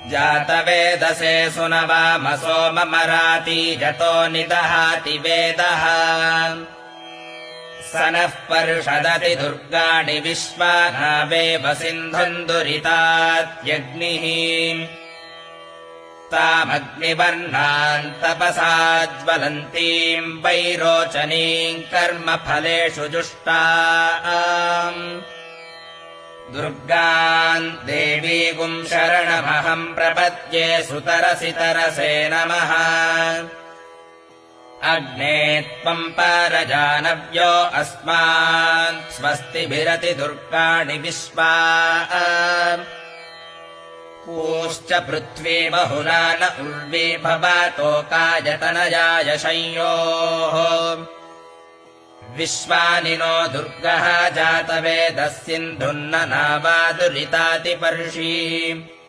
जातवेदसे सुनवामसो ममराति जतो निदहाति वेदः स नः पर्षदति दुर्गाणि विश्वानावेव सिन्धुम् दुरितात्यग्निः तामग्निवर्णाम् तपसा ज्वलन्तीम् वैरोचनीम् कर्मफलेषु जुष्टाम् दुर्गाम् देवीगुम् शरणमहम् प्रपद्ये सुतरसि तरसे नमः अग्ने त्वम् पारजानव्यो अस्मान् स्वस्तिभिरति दुर्गाणि विश्वा पूश्च पृथ्वी बहुना न उर्वी भवातोकायतनयाय संयोः विश्वानि नो दुर्गः जातवेदः सिन्धुन्न नावादुरितातिपर्षि